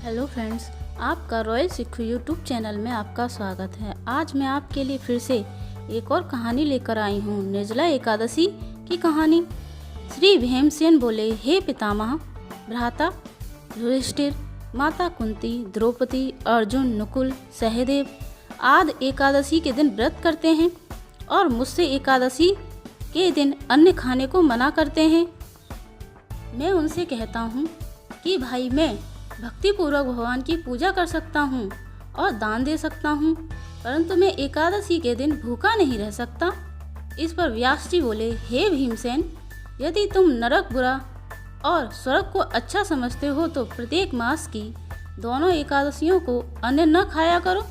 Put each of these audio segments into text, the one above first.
Hello friends, आपका royal सिक्खू YouTube channel में आपका स्वागत है। आज मैं आपके लिए फिर से एक और कहानी लेकर आई हूँ, निर्जला एकादशी की कहानी। श्री भीमसेन बोले, हे पितामह, भ्राता युधिष्ठिर, माता कुंती, द्रौपदी, अर्जुन, नकुल, सहदेव आदि एकादशी के दिन व्रत करते हैं और मुझसे एकादशी के दिन अन्न खाने को मना करते हैं। मैं उनसे कहता हूँ कि भाई, मैं भक्तिपूर्वक भगवान की पूजा कर सकता हूँ और दान दे सकता हूँ, परंतु मैं एकादशी के दिन भूखा नहीं रह सकता। इस पर व्यास जी बोले, हे भीमसेन, यदि तुम नरक बुरा और स्वर्ग को अच्छा समझते हो तो प्रत्येक मास की दोनों एकादशियों को अन्न न खाया करो।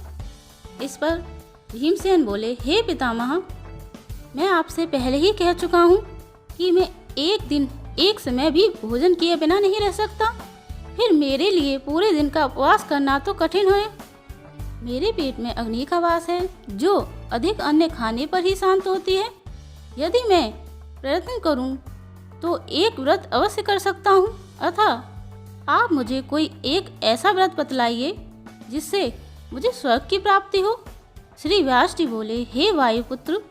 इस पर भीमसेन बोले, हे पितामह, मैं आपसे पहले ही कह चुका हूँ कि मैं एक दिन एक समय भी भोजन किए बिना नहीं रह सकता। फिर मेरे लिए पूरे दिन का उपवास करना तो कठिन है। मेरे पेट में अग्नि का वास है जो अधिक अन्न खाने पर ही शांत होती है। यदि मैं प्रयत्न करूं तो एक व्रत अवश्य कर सकता हूं, अतः आप मुझे कोई एक ऐसा व्रत बतलाइए जिससे मुझे स्वर्ग की प्राप्ति हो। श्री व्यास जी बोले, हे वायुपुत्र,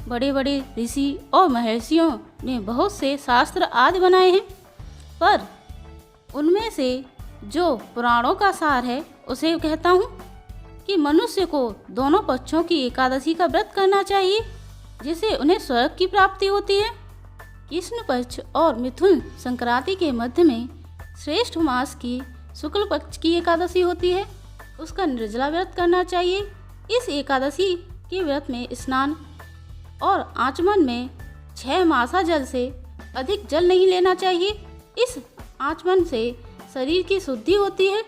बड़े बड़े ऋषि और महर्षियों ने बहुत से शास्त्र आदि बनाए हैं, पर उनमें से जो पुराणों का सार है उसे कहता हूँ कि मनुष्य को दोनों पक्षों की एकादशी का व्रत करना चाहिए, जिससे उन्हें स्वर्ग की प्राप्ति होती है। कृष्ण पक्ष और मिथुन संक्रांति के मध्य में श्रेष्ठ मास की शुक्ल पक्ष की एकादशी होती है, उसका निर्जला व्रत करना चाहिए। इस एकादशी के व्रत में स्नान और आचमन में 6 मासा जल से अधिक जल नहीं लेना चाहिए। इस आचमन से शरीर की शुद्धि होती है।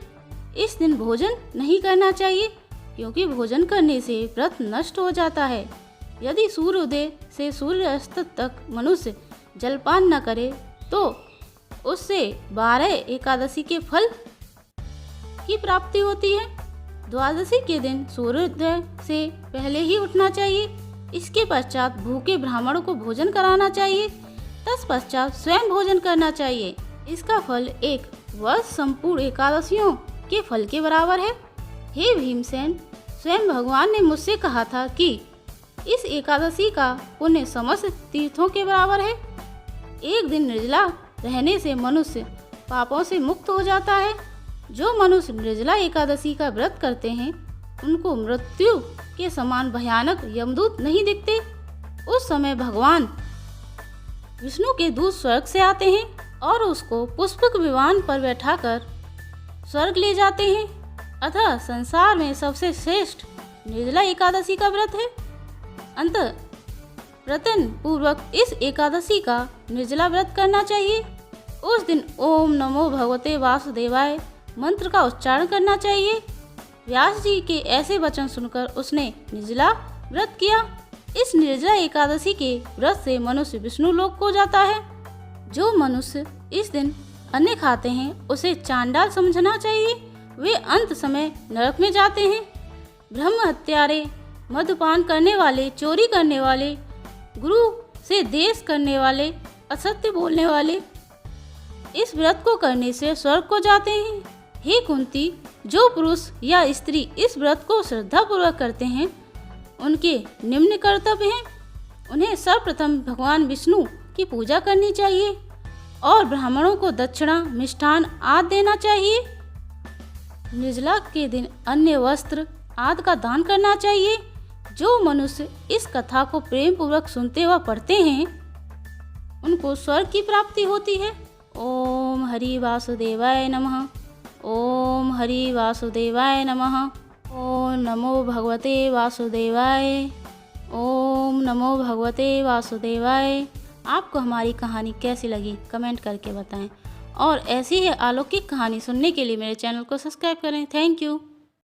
इस दिन भोजन नहीं करना चाहिए, क्योंकि भोजन करने से व्रत नष्ट हो जाता है। यदि सूर्योदय से सूर्यास्त तक मनुष्य जलपान न करे तो उससे 12 एकादशी के फल की प्राप्ति होती है। द्वादशी के दिन सूर्योदय से पहले ही उठना चाहिए। इसके पश्चात भूखे ब्राह्मणों को भोजन कराना चाहिए। तत्पश्चात स्वयं भोजन करना चाहिए। इसका फल एक वर्ष संपूर्ण एकादशियों के फल के बराबर है। हे भीमसेन, स्वयं भगवान ने मुझसे कहा था कि इस एकादशी का पुण्य समस्त तीर्थों के बराबर है। एक दिन निर्जला रहने से मनुष्य पापों से मुक्त हो जाता है। जो मनुष्य निर्जला एकादशी का व्रत करते हैं उनको मृत्यु के समान भयानक यमदूत नहीं दिखते। उस समय भगवान विष्णु के दूत स्वर्ग से आते हैं और उसको पुष्पक विमान पर बैठाकर स्वर्ग ले जाते हैं। अतः संसार में सबसे श्रेष्ठ निर्जला एकादशी का व्रत है। अंततः प्रयत्न पूर्वक इस एकादशी का निर्जला व्रत करना चाहिए। उस दिन ओम नमो भगवते वासुदेवाय मंत्र का उच्चारण करना चाहिए। व्यास जी के ऐसे वचन सुनकर उसने निर्जला व्रत किया। इस निर्जला एकादशी के व्रत से मनुष्य विष्णु लोक को जाता है। जो मनुष्य इस दिन अन्न खाते हैं उसे चांडाल समझना चाहिए। वे अंत समय नरक में जाते हैं। ब्रह्म हत्यारे, मद्यपान करने वाले, चोरी करने वाले, गुरु से देश करने वाले, असत्य बोलने वाले इस व्रत को करने से स्वर्ग को जाते हैं। हे कुंती, जो पुरुष या स्त्री इस व्रत को श्रद्धापूर्वक करते हैं उनके निम्न कर्तव्य हैं। उन्हें सर्वप्रथम भगवान विष्णु की पूजा करनी चाहिए और ब्राह्मणों को दक्षिणा, मिष्ठान आदि देना चाहिए। निर्जला के दिन अन्य वस्त्र आदि का दान करना चाहिए। जो मनुष्य इस कथा को प्रेम पूर्वक सुनते व पढ़ते हैं उनको स्वर्ग की प्राप्ति होती है। ओम हरि वासुदेवाय नमः। ओम हरि वासुदेवाय नमः। ओम नमो भगवते वासुदेवाय। ओम नमो भगवते वासुदेवाय। आपको हमारी कहानी कैसी लगी कमेंट करके बताएं और ऐसी ही अलौकिक कहानी सुनने के लिए मेरे चैनल को सब्सक्राइब करें। Thank you.